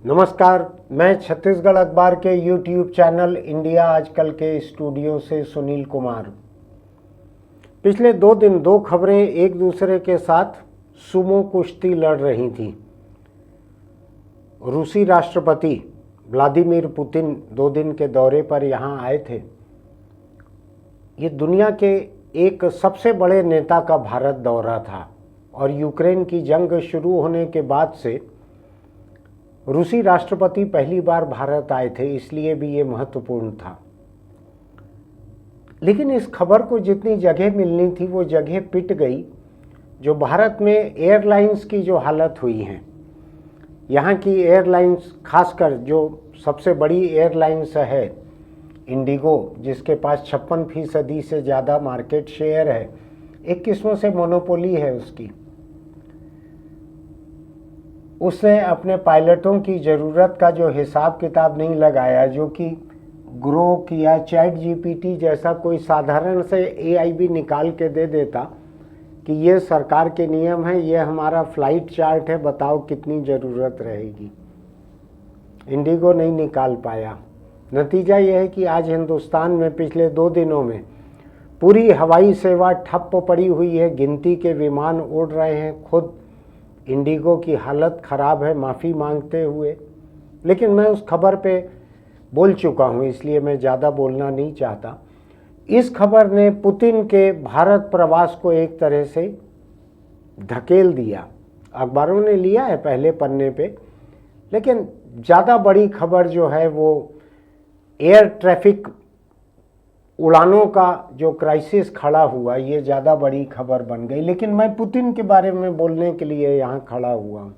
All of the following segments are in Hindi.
नमस्कार। मैं छत्तीसगढ़ अखबार के यूट्यूब चैनल इंडिया आजकल के स्टूडियो से सुनील कुमार। पिछले 2 दिन 2 खबरें एक दूसरे के साथ सुमो कुश्ती लड़ रही थीं। रूसी राष्ट्रपति व्लादिमीर पुतिन 2 दिन के दौरे पर यहाँ आए थे। ये दुनिया के एक सबसे बड़े नेता का भारत दौरा था और यूक्रेन की जंग शुरू होने के बाद से रूसी राष्ट्रपति पहली बार भारत आए थे, इसलिए भी ये महत्वपूर्ण था। लेकिन इस खबर को जितनी जगह मिलनी थी वो जगह पिट गई। जो भारत में एयरलाइंस की जो हालत हुई है, यहाँ की एयरलाइंस, खासकर जो सबसे बड़ी एयरलाइंस है इंडिगो, जिसके पास 56% से ज़्यादा मार्केट शेयर है, एक किस्म से मोनोपोली है उसकी। उसने अपने पायलटों की ज़रूरत का जो हिसाब किताब नहीं लगाया, जो कि ग्रोक या चैट जीपीटी जैसा कोई साधारण से एआई भी निकाल के दे देता कि ये सरकार के नियम है, ये हमारा फ्लाइट चार्ट है, बताओ कितनी ज़रूरत रहेगी। इंडिगो नहीं निकाल पाया। नतीजा ये है कि आज हिंदुस्तान में पिछले 2 दिनों में पूरी हवाई सेवा ठप्प पड़ी हुई है। गिनती के विमान उड़ रहे हैं। खुद इंडिगो की हालत ख़राब है, माफ़ी मांगते हुए। लेकिन मैं उस खबर पे बोल चुका हूँ, इसलिए मैं ज़्यादा बोलना नहीं चाहता। इस खबर ने पुतिन के भारत प्रवास को एक तरह से धकेल दिया। अखबारों ने लिया है पहले पन्ने पे, लेकिन ज़्यादा बड़ी खबर जो है वो एयर ट्रैफिक उड़ानों का जो क्राइसिस खड़ा हुआ, ये ज़्यादा बड़ी खबर बन गई। लेकिन मैं पुतिन के बारे में बोलने के लिए यहाँ खड़ा हुआ हूँ।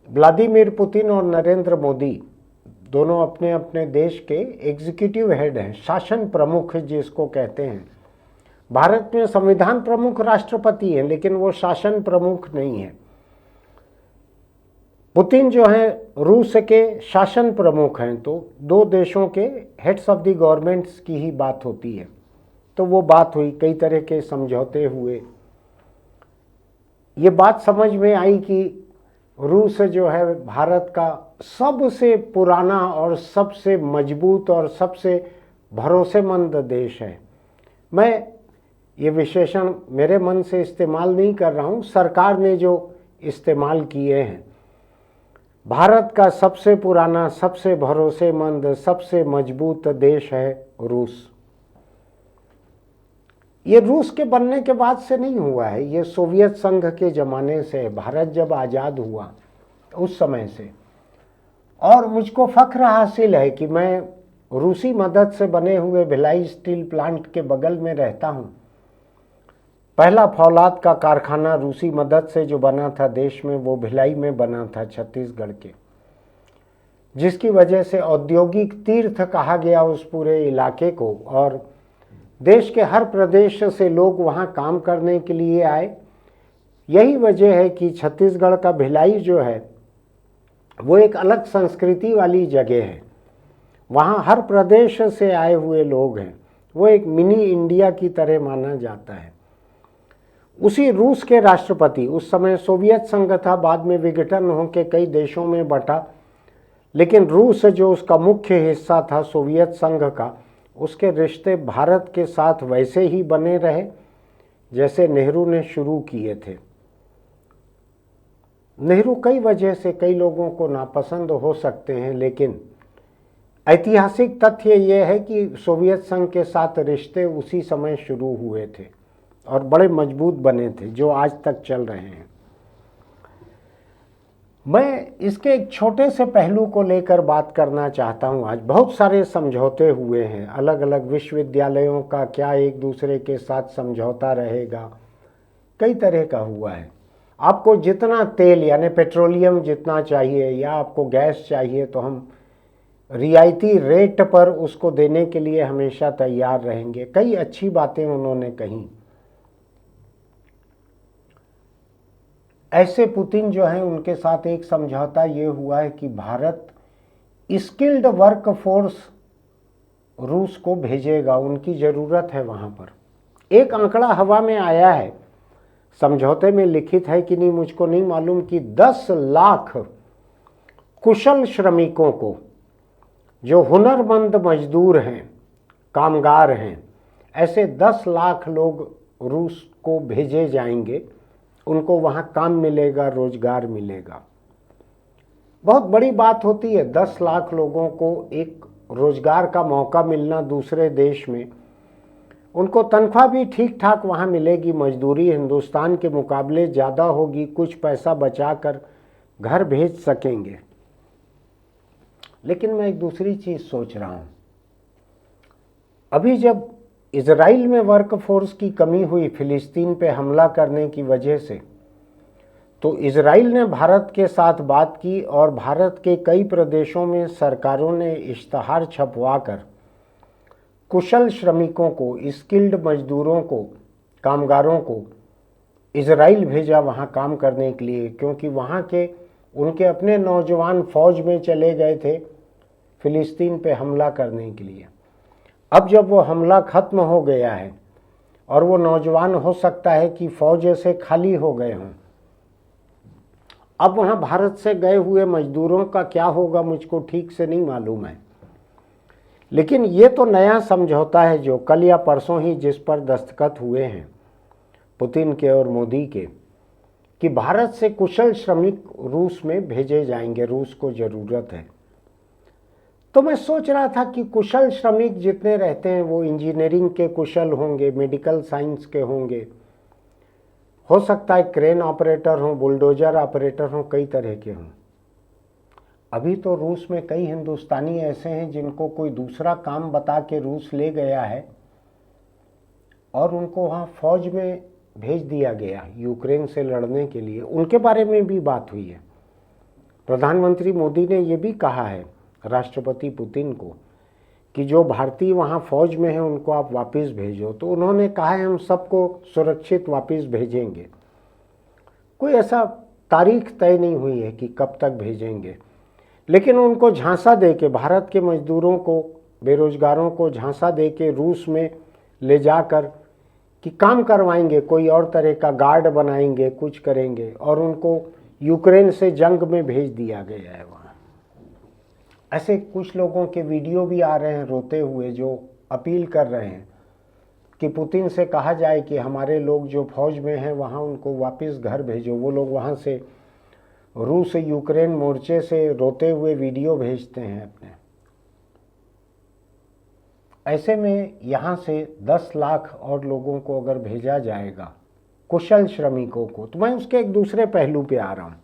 व्लादिमीर पुतिन और नरेंद्र मोदी दोनों अपने अपने देश के एग्जीक्यूटिव हेड हैं, शासन प्रमुख जिसको कहते हैं। भारत में संविधान प्रमुख राष्ट्रपति हैं, लेकिन वो शासन प्रमुख नहीं है। पुतिन जो है रूस के शासन प्रमुख हैं, तो 2 देशों के हेड्स ऑफ द गवर्नमेंट्स की ही बात होती है। तो वो बात हुई, कई तरह के समझौते हुए। ये बात समझ में आई कि रूस जो है भारत का सबसे पुराना और सबसे मजबूत और सबसे भरोसेमंद देश है। मैं ये विशेषण मेरे मन से इस्तेमाल नहीं कर रहा हूँ, सरकार ने जो इस्तेमाल किए हैं। भारत का सबसे पुराना, सबसे भरोसेमंद, सबसे मजबूत देश है रूस। ये रूस के बनने के बाद से नहीं हुआ है, ये सोवियत संघ के ज़माने से, भारत जब आज़ाद हुआ उस समय से। और मुझको फ़ख्र हासिल है कि मैं रूसी मदद से बने हुए भिलाई स्टील प्लांट के बगल में रहता हूँ। पहला फौलाद का कारखाना रूसी मदद से जो बना था देश में, वो भिलाई में बना था, छत्तीसगढ़ के, जिसकी वजह से औद्योगिक तीर्थ कहा गया उस पूरे इलाके को। और देश के हर प्रदेश से लोग वहाँ काम करने के लिए आए। यही वजह है कि छत्तीसगढ़ का भिलाई जो है वो एक अलग संस्कृति वाली जगह है। वहाँ हर प्रदेश से आए हुए लोग हैं। वो एक मिनी इंडिया की तरह माना जाता है। उसी रूस के राष्ट्रपति, उस समय सोवियत संघ था, बाद में विघटन होकर कई देशों में बंटा, लेकिन रूस जो उसका मुख्य हिस्सा था सोवियत संघ का, उसके रिश्ते भारत के साथ वैसे ही बने रहे जैसे नेहरू ने शुरू किए थे। नेहरू कई वजह से कई लोगों को नापसंद हो सकते हैं, लेकिन ऐतिहासिक तथ्य ये है कि सोवियत संघ के साथ रिश्ते उसी समय शुरू हुए थे और बड़े मजबूत बने थे, जो आज तक चल रहे हैं। मैं इसके एक छोटे से पहलू को लेकर बात करना चाहता हूँ। आज बहुत सारे समझौते हुए हैं, अलग अलग विश्वविद्यालयों का क्या एक दूसरे के साथ समझौता रहेगा, कई तरह का हुआ है। आपको जितना तेल यानी पेट्रोलियम जितना चाहिए या आपको गैस चाहिए, तो हम रियायती रेट पर उसको देने के लिए हमेशा तैयार रहेंगे। कई अच्छी बातें उन्होंने कही। ऐसे पुतिन जो हैं उनके साथ एक समझौता ये हुआ है कि भारत स्किल्ड वर्क फोर्स रूस को भेजेगा, उनकी ज़रूरत है वहाँ पर। एक आंकड़ा हवा में आया है, समझौते में लिखित है कि नहीं मुझको नहीं मालूम, कि 10 लाख कुशल श्रमिकों को, जो हुनरमंद मजदूर हैं, कामगार हैं, ऐसे 10 लाख लोग रूस को भेजे जाएंगे। उनको वहाँ काम मिलेगा, रोजगार मिलेगा। बहुत बड़ी बात होती है 10 लाख लोगों को एक रोजगार का मौका मिलना दूसरे देश में। उनको तनख्वाह भी ठीक ठाक वहाँ मिलेगी, मजदूरी हिंदुस्तान के मुकाबले ज़्यादा होगी, कुछ पैसा बचाकर घर भेज सकेंगे। लेकिन मैं एक दूसरी चीज़ सोच रहा हूँ। अभी जब इजराइल में वर्क फोर्स की कमी हुई फिलिस्तीन पे हमला करने की वजह से, तो इजराइल ने भारत के साथ बात की और भारत के कई प्रदेशों में सरकारों ने इश्तहार छपवाकर कुशल श्रमिकों को, स्किल्ड मजदूरों को, कामगारों को इजराइल भेजा वहाँ काम करने के लिए, क्योंकि वहाँ के उनके अपने नौजवान फौज में चले गए थे फिलिस्तीन पे हमला करने के लिए। अब जब वो हमला ख़त्म हो गया है और वो नौजवान हो सकता है कि फौज से खाली हो गए हों, अब वहाँ भारत से गए हुए मजदूरों का क्या होगा मुझको ठीक से नहीं मालूम है। लेकिन ये तो नया समझौता है जो कल या परसों ही जिस पर दस्तखत हुए हैं पुतिन के और मोदी के, कि भारत से कुशल श्रमिक रूस में भेजे जाएंगे, रूस को ज़रूरत है। तो मैं सोच रहा था कि कुशल श्रमिक जितने रहते हैं वो इंजीनियरिंग के कुशल होंगे, मेडिकल साइंस के होंगे, हो सकता है क्रेन ऑपरेटर हों, बुलडोजर ऑपरेटर हों, कई तरह के हों। अभी तो रूस में कई हिंदुस्तानी ऐसे हैं जिनको कोई दूसरा काम बता के रूस ले गया है और उनको वहाँ फौज में भेज दिया गया यूक्रेन से लड़ने के लिए। उनके बारे में भी बात हुई है। प्रधानमंत्री मोदी ने ये भी कहा है राष्ट्रपति पुतिन को कि जो भारतीय वहाँ फौज में हैं उनको आप वापस भेजो। तो उन्होंने कहा है हम सबको सुरक्षित वापस भेजेंगे। कोई ऐसा तारीख तय नहीं हुई है कि कब तक भेजेंगे, लेकिन उनको झांसा दे के, भारत के मजदूरों को, बेरोजगारों को झांसा दे के रूस में ले जाकर कि काम करवाएंगे, कोई और तरह का गार्ड बनाएंगे, कुछ करेंगे, और उनको यूक्रेन से जंग में भेज दिया गया है वहाँ। ऐसे कुछ लोगों के वीडियो भी आ रहे हैं रोते हुए, जो अपील कर रहे हैं कि पुतिन से कहा जाए कि हमारे लोग जो फौज में हैं वहाँ उनको वापस घर भेजो। वो लोग वहाँ से रूस यूक्रेन मोर्चे से रोते हुए वीडियो भेजते हैं अपने। ऐसे में यहाँ से 10 लाख और लोगों को अगर भेजा जाएगा, कुशल श्रमिकों को, तो मैं उसके एक दूसरे पहलू पे आ रहा हूँ।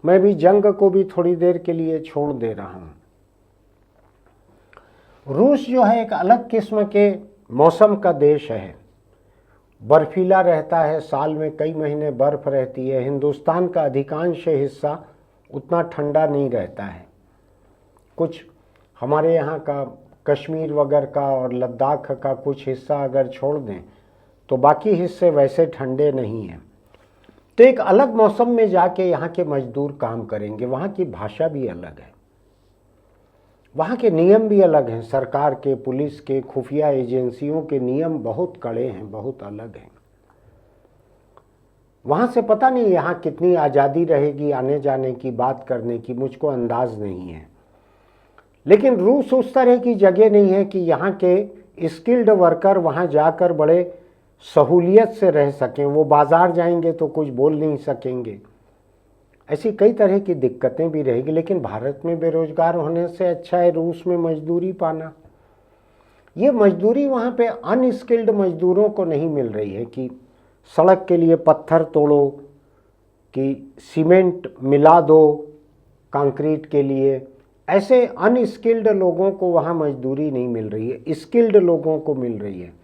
मैं भी जंग को भी थोड़ी देर के लिए छोड़ दे रहा हूँ। रूस जो है एक अलग किस्म के मौसम का देश है, बर्फीला रहता है, साल में कई महीने बर्फ रहती है। हिंदुस्तान का अधिकांश हिस्सा उतना ठंडा नहीं रहता है। कुछ हमारे यहाँ का कश्मीर वगैरह का और लद्दाख का कुछ हिस्सा अगर छोड़ दें तो बाकी हिस्से वैसे ठंडे नहीं हैं। तो एक अलग मौसम में जाके यहाँ के मजदूर काम करेंगे। वहाँ की भाषा भी अलग है, वहाँ के नियम भी अलग हैं। सरकार के, पुलिस के, खुफिया एजेंसियों के नियम बहुत कड़े हैं, बहुत अलग हैं। वहाँ से पता नहीं यहाँ कितनी आज़ादी रहेगी आने जाने की, बात करने की, मुझको अंदाज नहीं है। लेकिन रूस उस तरह की जगह नहीं है कि यहाँ के स्किल्ड वर्कर वहाँ जाकर बड़े सहूलियत से रह सकें। वो बाज़ार जाएंगे तो कुछ बोल नहीं सकेंगे, ऐसी कई तरह की दिक्कतें भी रहेगी। लेकिन भारत में बेरोजगार होने से अच्छा है रूस में मजदूरी पाना। ये मजदूरी वहाँ पे अनस्किल्ड मजदूरों को नहीं मिल रही है कि सड़क के लिए पत्थर तोड़ो, कि सीमेंट मिला दो कंक्रीट के लिए। ऐसे अनस्किल्ड लोगों को वहाँ मजदूरी नहीं मिल रही है, स्किल्ड लोगों को मिल रही है।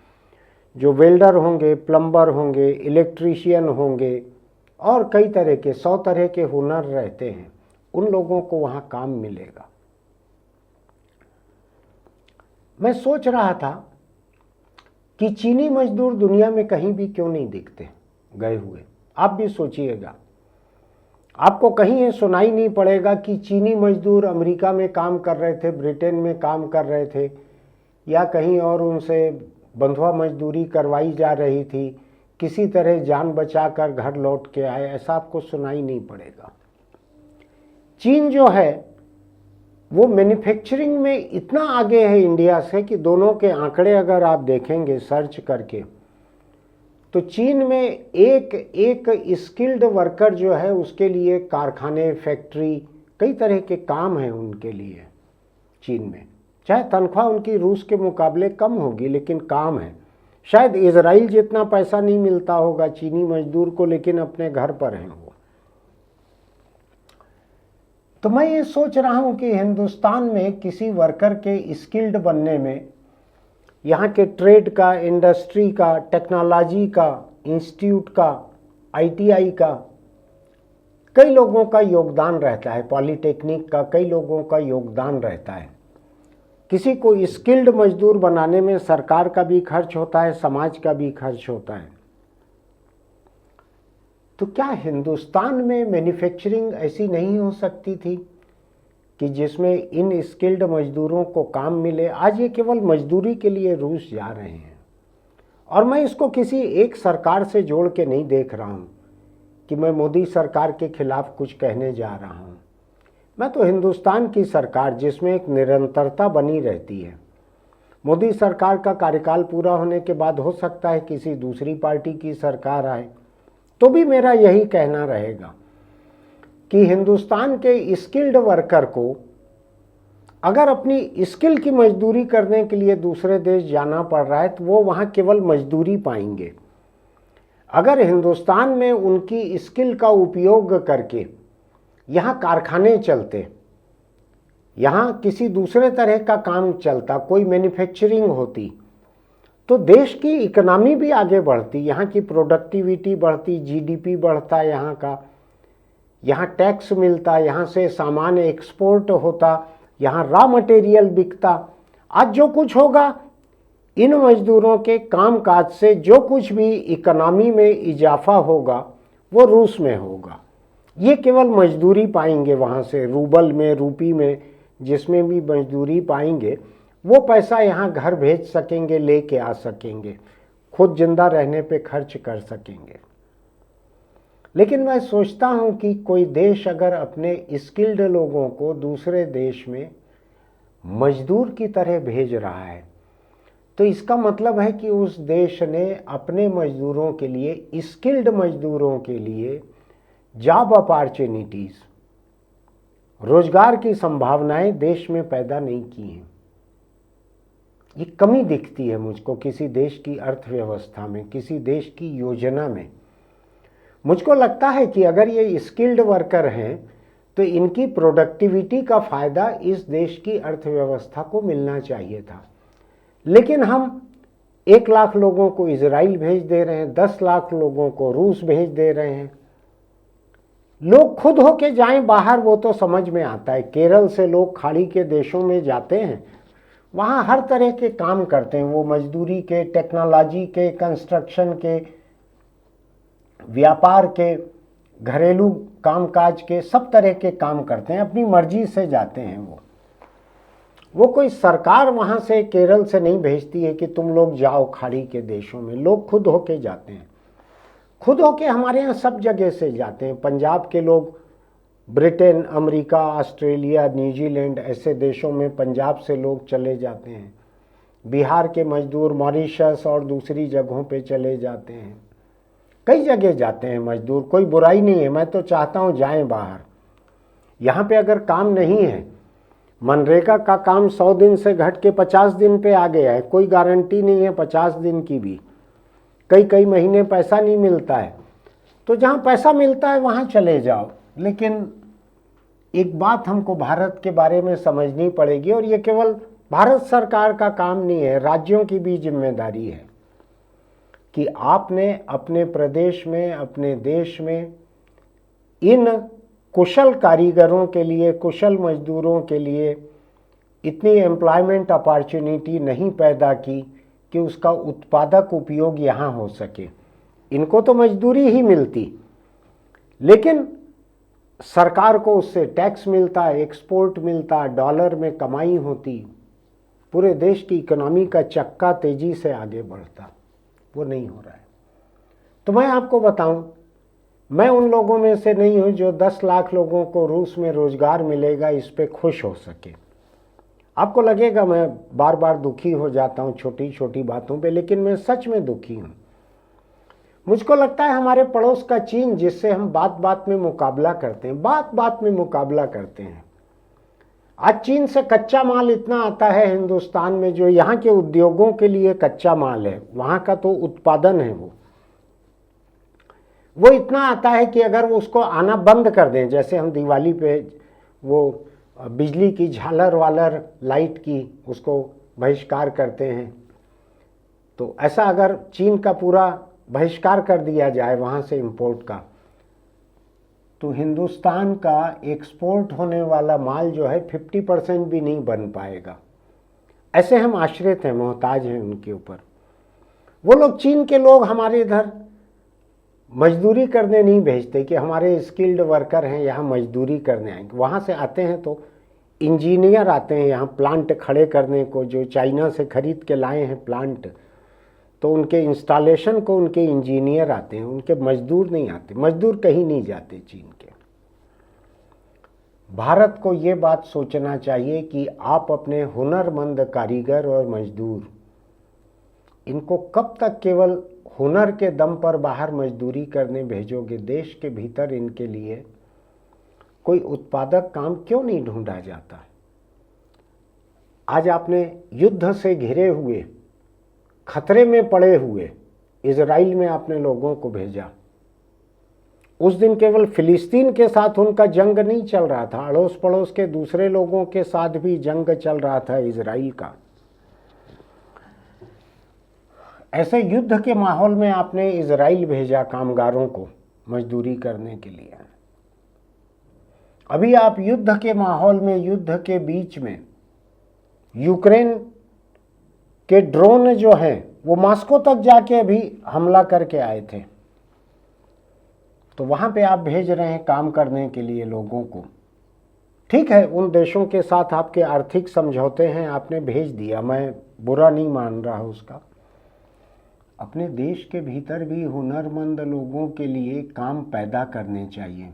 जो वेल्डर होंगे, प्लम्बर होंगे, इलेक्ट्रीशियन होंगे और कई तरह के 100 तरह के हुनर रहते हैं, उन लोगों को वहाँ काम मिलेगा। मैं सोच रहा था कि चीनी मजदूर दुनिया में कहीं भी क्यों नहीं दिखते गए हुए। आप भी सोचिएगा, आपको कहीं ये सुनाई नहीं पड़ेगा कि चीनी मजदूर अमेरिका में काम कर रहे थे, ब्रिटेन में काम कर रहे थे, या कहीं और उनसे बंधुआ मजदूरी करवाई जा रही थी, किसी तरह जान बचाकर घर लौट के आए, ऐसा आपको सुनाई नहीं पड़ेगा। चीन जो है वो मैन्युफैक्चरिंग में इतना आगे है इंडिया से कि दोनों के आंकड़े अगर आप देखेंगे सर्च करके, तो चीन में एक एक स्किल्ड वर्कर जो है उसके लिए कारखाने, फैक्ट्री, कई तरह के काम हैं उनके लिए चीन में। चाहे तनख्वाह उनकी रूस के मुकाबले कम होगी, लेकिन काम है। शायद इजराइल जितना पैसा नहीं मिलता होगा चीनी मजदूर को, लेकिन अपने घर पर हैं वो। तो मैं ये सोच रहा हूं कि हिंदुस्तान में किसी वर्कर के स्किल्ड बनने में यहाँ के ट्रेड का, इंडस्ट्री का, टेक्नोलॉजी का, इंस्टीट्यूट का, आईटीआई का कई लोगों का योगदान रहता है, पॉलिटेक्निक का कई लोगों का योगदान रहता है। किसी को स्किल्ड मजदूर बनाने में सरकार का भी खर्च होता है, समाज का भी खर्च होता है। तो क्या हिंदुस्तान में मैन्युफैक्चरिंग ऐसी नहीं हो सकती थी कि जिसमें इन स्किल्ड मजदूरों को काम मिले? आज ये केवल मजदूरी के लिए रूस जा रहे हैं, और मैं इसको किसी एक सरकार से जोड़ के नहीं देख रहा हूँ कि मैं मोदी सरकार के खिलाफ कुछ कहने जा रहा हूँ। मैं तो हिंदुस्तान की सरकार जिसमें एक निरंतरता बनी रहती है। मोदी सरकार का कार्यकाल पूरा होने के बाद हो सकता है किसी दूसरी पार्टी की सरकार आए, तो भी मेरा यही कहना रहेगा कि हिंदुस्तान के स्किल्ड वर्कर को अगर अपनी स्किल की मजदूरी करने के लिए दूसरे देश जाना पड़ रहा है तो वो वहाँ केवल मजदूरी पाएंगे। अगर हिंदुस्तान में उनकी स्किल का उपयोग करके यहाँ कारखाने चलते, यहाँ किसी दूसरे तरह का काम चलता, कोई मैन्युफैक्चरिंग होती, तो देश की इकोनॉमी भी आगे बढ़ती, यहाँ की प्रोडक्टिविटी बढ़ती, जीडीपी बढ़ता यहाँ का, यहाँ टैक्स मिलता, यहाँ से सामान एक्सपोर्ट होता, यहाँ रॉ मटेरियल बिकता। आज जो कुछ होगा इन मजदूरों के कामकाज से, जो कुछ भी इकोनॉमी में इजाफा होगा वो रूस में होगा। ये केवल मजदूरी पाएंगे वहाँ से, रूबल में, रूपी में, जिसमें भी मजदूरी पाएंगे वो पैसा यहाँ घर भेज सकेंगे, लेके आ सकेंगे, खुद जिंदा रहने पे खर्च कर सकेंगे। लेकिन मैं सोचता हूँ कि कोई देश अगर अपने स्किल्ड लोगों को दूसरे देश में मजदूर की तरह भेज रहा है तो इसका मतलब है कि उस देश ने अपने मजदूरों के लिए, स्किल्ड मजदूरों के लिए जॉब अपॉर्चुनिटीज, रोजगार की संभावनाएं देश में पैदा नहीं की हैं। ये कमी दिखती है मुझको किसी देश की अर्थव्यवस्था में, किसी देश की योजना में। मुझको लगता है कि अगर ये स्किल्ड वर्कर हैं तो इनकी प्रोडक्टिविटी का फ़ायदा इस देश की अर्थव्यवस्था को मिलना चाहिए था। लेकिन हम 1 लाख लोगों को इजराइल भेज दे रहे हैं, 10 लाख लोगों को रूस भेज दे रहे हैं। लोग खुद होके जाएं बाहर वो तो समझ में आता है। केरल से लोग खाड़ी के देशों में जाते हैं, वहाँ हर तरह के काम करते हैं, वो मजदूरी के, टेक्नोलॉजी के, कंस्ट्रक्शन के, व्यापार के, घरेलू कामकाज के, सब तरह के काम करते हैं, अपनी मर्जी से जाते हैं। वो कोई सरकार वहाँ से केरल से नहीं भेजती है कि तुम लोग जाओ खाड़ी के देशों में। लोग खुद होके जाते हैं, खुद होके हमारे यहाँ सब जगह से जाते हैं। पंजाब के लोग ब्रिटेन, अमेरिका, ऑस्ट्रेलिया, न्यूजीलैंड ऐसे देशों में पंजाब से लोग चले जाते हैं। बिहार के मजदूर मॉरिशस और दूसरी जगहों पे चले जाते हैं, कई जगह जाते हैं मजदूर। कोई बुराई नहीं है, मैं तो चाहता हूँ जाएं बाहर। यहाँ पे अगर काम नहीं है, मनरेगा का काम 100 दिन से घट के 50 दिन पे आ गया है, कोई गारंटी नहीं है 50 दिन की भी, कई महीने पैसा नहीं मिलता है, तो जहाँ पैसा मिलता है वहाँ चले जाओ। लेकिन एक बात हमको भारत के बारे में समझनी पड़ेगी, और ये केवल भारत सरकार का काम नहीं है, राज्यों की भी जिम्मेदारी है कि आपने अपने प्रदेश में, अपने देश में इन कुशल कारीगरों के लिए, कुशल मजदूरों के लिए इतनी एम्प्लॉयमेंट अपॉर्चुनिटी नहीं पैदा की कि उसका उत्पादक उपयोग यहाँ हो सके। इनको तो मजदूरी ही मिलती, लेकिन सरकार को उससे टैक्स मिलता, एक्सपोर्ट मिलता, डॉलर में कमाई होती, पूरे देश की इकोनॉमी का चक्का तेजी से आगे बढ़ता। वो नहीं हो रहा है। तो मैं आपको बताऊं मैं उन लोगों में से नहीं हूं जो 10 लाख लोगों को रूस में रोजगार मिलेगा इस पे खुश हो सके। आपको लगेगा मैं बार बार दुखी हो जाता हूं छोटी छोटी बातों पे, लेकिन मैं सच में दुखी हूं। मुझको लगता है हमारे पड़ोस का चीन, जिससे हम बात बात में मुकाबला करते हैं, बात बात में मुकाबला करते हैं, आज चीन से कच्चा माल इतना आता है हिंदुस्तान में, जो यहाँ के उद्योगों के लिए कच्चा माल है, वहाँ का तो उत्पादन है, वो इतना आता है कि अगर वो उसको आना बंद कर दें, जैसे हम दिवाली पे वो बिजली की झालर वालर लाइट की उसको बहिष्कार करते हैं, तो ऐसा अगर चीन का पूरा बहिष्कार कर दिया जाए वहाँ से इंपोर्ट का, तो हिंदुस्तान का एक्सपोर्ट होने वाला माल जो है 50% भी नहीं बन पाएगा। ऐसे हम आश्रित हैं, मोहताज हैं उनके ऊपर। वो लोग, चीन के लोग हमारे इधर मजदूरी करने नहीं भेजते कि हमारे स्किल्ड वर्कर हैं यहाँ मजदूरी करने आएंगे। वहाँ से आते हैं तो इंजीनियर आते हैं यहाँ प्लांट खड़े करने को, जो चाइना से खरीद के लाए हैं प्लांट, तो उनके इंस्टॉलेशन को उनके इंजीनियर आते हैं, उनके मजदूर नहीं आते। मजदूर कहीं नहीं जाते चीन के। भारत को ये बात सोचना चाहिए कि आप अपने हुनरमंद कारीगर और मजदूर, इनको कब तक केवल हुनर के दम पर बाहर मजदूरी करने भेजोगे? देश के भीतर इनके लिए कोई उत्पादक काम क्यों नहीं ढूंढा जाता? आज आपने युद्ध से घिरे हुए, खतरे में पड़े हुए इजराइल में आपने लोगों को भेजा। उस दिन केवल फिलिस्तीन के साथ उनका जंग नहीं चल रहा था, अड़ोस पड़ोस के दूसरे लोगों के साथ भी जंग चल रहा था इजराइल का। ऐसे युद्ध के माहौल में आपने इजराइल भेजा कामगारों को मजदूरी करने के लिए। अभी आप युद्ध के माहौल में, युद्ध के बीच में, यूक्रेन के ड्रोन जो हैं वो मॉस्को तक जाके अभी हमला करके आए थे, तो वहाँ पे आप भेज रहे हैं काम करने के लिए लोगों को। ठीक है, उन देशों के साथ आपके आर्थिक समझौते हैं, आपने भेज दिया, मैं बुरा नहीं मान रहा उसका। अपने देश के भीतर भी हुनरमंद लोगों के लिए काम पैदा करने चाहिए।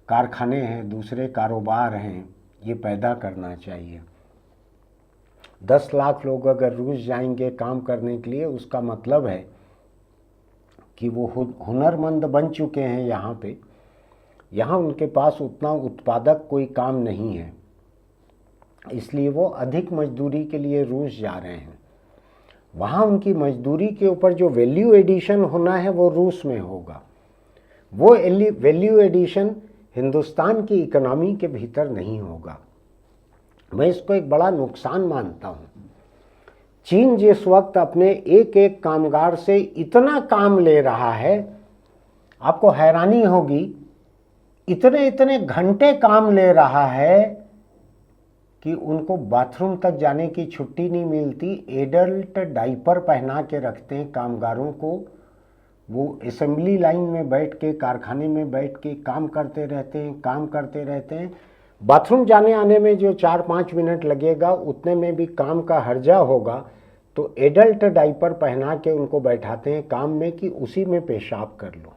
कारखाने हैं, दूसरे कारोबार हैं, ये पैदा करना चाहिए। 10 लाख लोग अगर रूस जाएंगे काम करने के लिए, उसका मतलब है कि वो हुनरमंद बन चुके हैं यहाँ पे। यहाँ उनके पास उतना उत्पादक कोई काम नहीं है, इसलिए वो अधिक मजदूरी के लिए रूस जा रहे हैं। वहाँ उनकी मजदूरी के ऊपर जो वैल्यू एडिशन होना है वो रूस में होगा। वो वैल्यू एडिशन हिंदुस्तान की इकोनॉमी के भीतर नहीं होगा। मैं इसको एक बड़ा नुकसान मानता हूँ। चीन जिस वक्त अपने एक एक कामगार से इतना काम ले रहा है, आपको हैरानी होगी, इतने इतने घंटे काम ले रहा है कि उनको बाथरूम तक जाने की छुट्टी नहीं मिलती। एडल्ट डाइपर पहना के रखते हैं कामगारों को। वो असेंबली लाइन में बैठ के, कारखाने में बैठ के काम करते रहते हैं, काम करते रहते हैं। बाथरूम जाने आने में जो 4-5 मिनट लगेगा, उतने में भी काम का हर्जा होगा, तो एडल्ट डाइपर पहना के उनको बैठाते हैं काम में कि उसी में पेशाब कर लो।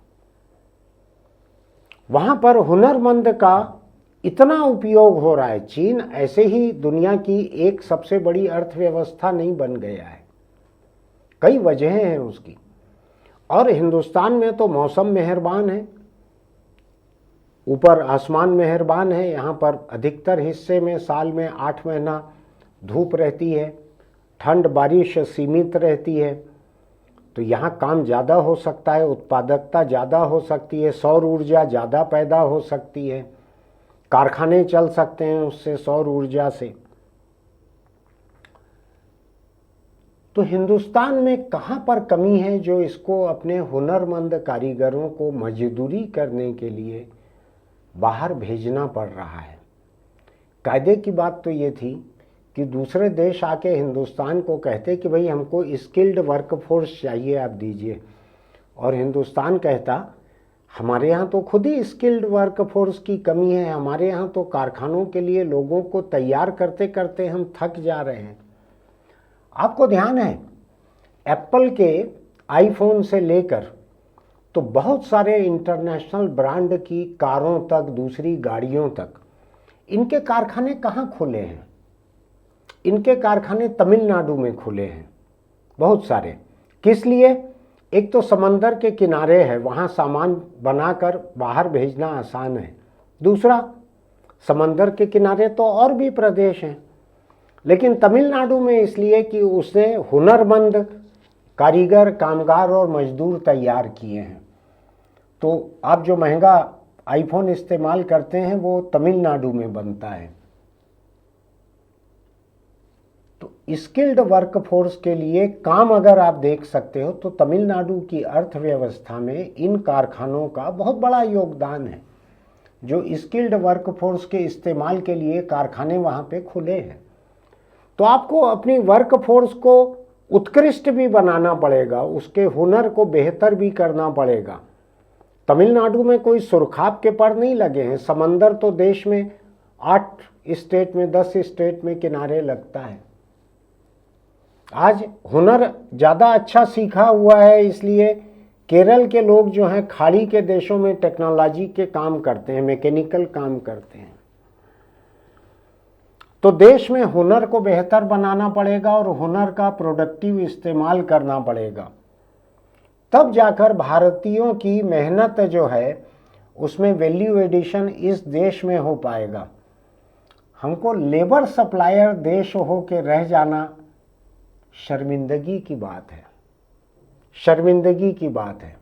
वहाँ पर हुनरमंद का इतना उपयोग हो रहा है। चीन ऐसे ही दुनिया की एक सबसे बड़ी अर्थव्यवस्था नहीं बन गया है, कई वजहें हैं उसकी। और हिंदुस्तान में तो मौसम मेहरबान है, ऊपर आसमान मेहरबान है। यहाँ पर अधिकतर हिस्से में साल में 8 महीना धूप रहती है, ठंड बारिश सीमित रहती है, तो यहाँ काम ज़्यादा हो सकता है, उत्पादकता ज़्यादा हो सकती है, सौर ऊर्जा ज़्यादा पैदा हो सकती है, कारखाने चल सकते हैं उससे, सौर ऊर्जा से। तो हिंदुस्तान में कहाँ पर कमी है जो इसको अपने हुनरमंद कारीगरों को मजदूरी करने के लिए बाहर भेजना पड़ रहा है? कायदे की बात तो ये थी कि दूसरे देश आके हिंदुस्तान को कहते कि भाई हमको स्किल्ड वर्कफोर्स चाहिए, आप दीजिए, और हिंदुस्तान कहता हमारे यहाँ तो खुद ही स्किल्ड वर्कफोर्स की कमी है, हमारे यहाँ तो कारखानों के लिए लोगों को तैयार करते करते हम थक जा रहे हैं। आपको ध्यान है, एप्पल के आईफोन से लेकर तो बहुत सारे इंटरनेशनल ब्रांड की कारों तक, दूसरी गाड़ियों तक इनके कारखाने कहाँ खुले हैं? इनके कारखाने तमिलनाडु में खुले हैं बहुत सारे। किस लिए? एक तो समंदर के किनारे है, वहाँ सामान बनाकर बाहर भेजना आसान है। दूसरा, समंदर के किनारे तो और भी प्रदेश हैं, लेकिन तमिलनाडु में इसलिए कि उसने हुनरमंद कारीगर, कामगार और मजदूर तैयार किए हैं। तो आप जो महंगा आईफोन इस्तेमाल करते हैं वो तमिलनाडु में बनता है। तो स्किल्ड वर्कफोर्स के लिए काम अगर आप देख सकते हो तो तमिलनाडु की अर्थव्यवस्था में इन कारखानों का बहुत बड़ा योगदान है। जो स्किल्ड वर्कफोर्स के इस्तेमाल के लिए कारखाने वहाँ पे खुले हैं। तो आपको अपनी वर्कफोर्स को उत्कृष्ट भी बनाना पड़ेगा, उसके हुनर को बेहतर भी करना पड़ेगा। तमिलनाडु में कोई सुरखाब के पर नहीं लगे हैं। समंदर तो देश में 8 स्टेट में, 10 स्टेट में किनारे लगता है। आज हुनर ज़्यादा अच्छा सीखा हुआ है, इसलिए केरल के लोग जो हैं खाड़ी के देशों में टेक्नोलॉजी के काम करते हैं, मैकेनिकल काम करते हैं। तो देश में हुनर को बेहतर बनाना पड़ेगा और हुनर का प्रोडक्टिव इस्तेमाल करना पड़ेगा। तब जाकर भारतीयों की मेहनत जो है उसमें वैल्यू एडिशन इस देश में हो पाएगा। हमको लेबर सप्लायर देश हो के रह जाना शर्मिंदगी की बात है, शर्मिंदगी की बात है।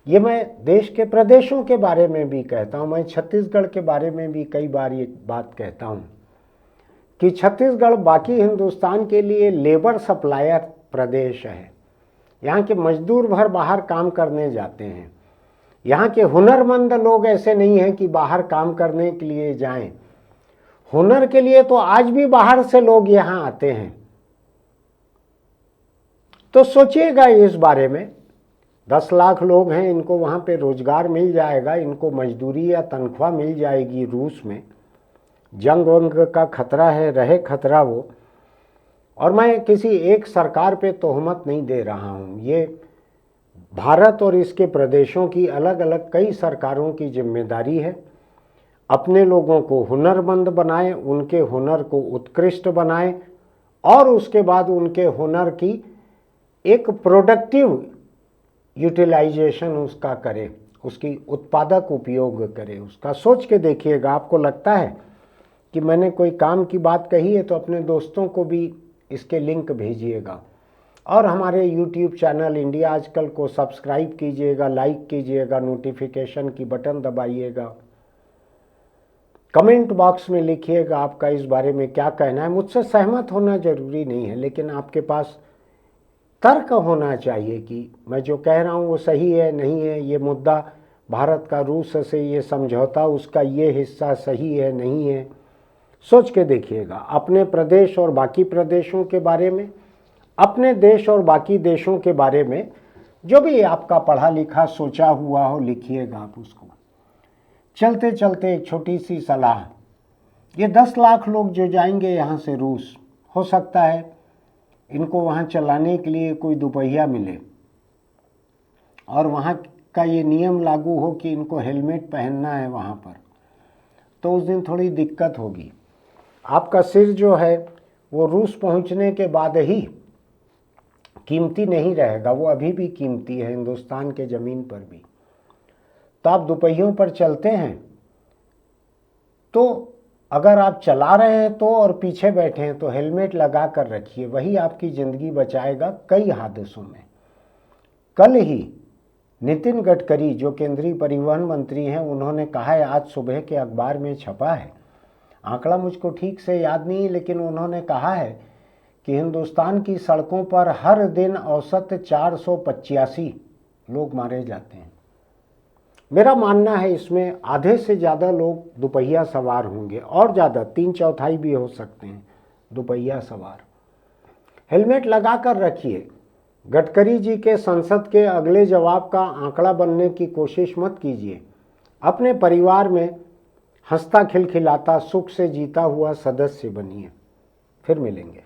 ये मैं देश के प्रदेशों के बारे में भी कहता हूँ। मैं छत्तीसगढ़ के बारे में भी कई बार ये बात कहता हूँ कि छत्तीसगढ़ बाकी हिंदुस्तान के लिए लेबर सप्लायर प्रदेश है। यहाँ के मजदूर भर बाहर काम करने जाते हैं। यहाँ के हुनरमंद लोग ऐसे नहीं हैं कि बाहर काम करने के लिए जाएं। हुनर के लिए तो आज भी बाहर से लोग यहाँ आते हैं। तो सोचिएगा इस बारे में। 10 लाख लोग हैं, इनको वहाँ पे रोजगार मिल जाएगा, इनको मजदूरी या तनख्वाह मिल जाएगी। रूस में जंग वंग का खतरा है, रहे खतरा वो। और मैं किसी एक सरकार पे तोहमत नहीं दे रहा हूँ, ये भारत और इसके प्रदेशों की अलग अलग कई सरकारों की जिम्मेदारी है। अपने लोगों को हुनरमंद बनाएं, उनके हुनर को उत्कृष्ट बनाएं और उसके बाद उनके हुनर की एक प्रोडक्टिव यूटिलाइजेशन उसका करें, उसकी उत्पादक उपयोग करें। उसका सोच के देखिएगा। आपको लगता है कि मैंने कोई काम की बात कही है तो अपने दोस्तों को भी इसके लिंक भेजिएगा और हमारे YouTube चैनल इंडिया आजकल को सब्सक्राइब कीजिएगा, लाइक कीजिएगा, नोटिफिकेशन की बटन दबाइएगा। कमेंट बॉक्स में लिखिएगा आपका इस बारे में क्या कहना है। मुझसे सहमत होना जरूरी नहीं है, लेकिन आपके पास तर्क होना चाहिए कि मैं जो कह रहा हूँ वो सही है, नहीं है। ये मुद्दा भारत का रूस से ये समझौता, उसका ये हिस्सा सही है, नहीं है। सोच के देखिएगा अपने प्रदेश और बाकी प्रदेशों के बारे में, अपने देश और बाकी देशों के बारे में। जो भी आपका पढ़ा लिखा सोचा हुआ हो लिखिएगा आप उसको। चलते चलते एक छोटी सी सलाह, ये 10 लाख लोग जो जाएंगे यहाँ से रूस, हो सकता है इनको वहाँ चलाने के लिए कोई दुपहिया मिले और वहाँ का ये नियम लागू हो कि इनको हेलमेट पहनना है वहाँ पर, तो उस दिन थोड़ी दिक्कत होगी। आपका सिर जो है वो रूस पहुँचने के बाद ही कीमती नहीं रहेगा, वो अभी भी कीमती है हिंदुस्तान के ज़मीन पर भी। तो आप दुपहियों पर चलते हैं तो अगर आप चला रहे हैं तो और पीछे बैठे हैं तो हेलमेट लगा कर रखिए, वही आपकी ज़िंदगी बचाएगा कई हादसों में। कल ही नितिन गडकरी जो केंद्रीय परिवहन मंत्री हैं, उन्होंने कहा है, आज सुबह के अखबार में छपा है, आंकड़ा मुझको ठीक से याद नहीं, लेकिन उन्होंने कहा है कि हिंदुस्तान की सड़कों पर हर दिन औसत 485 लोग मारे जाते हैं। मेरा मानना है इसमें आधे से ज़्यादा लोग दुपहिया सवार होंगे, और ज़्यादा 3/4 भी हो सकते हैं दुपहिया सवार। हेलमेट लगा कर रखिए। गडकरी जी के संसद के अगले जवाब का आंकड़ा बनने की कोशिश मत कीजिए। अपने परिवार में हंसता खिलखिलाता सुख से जीता हुआ सदस्य बनिए। फिर मिलेंगे।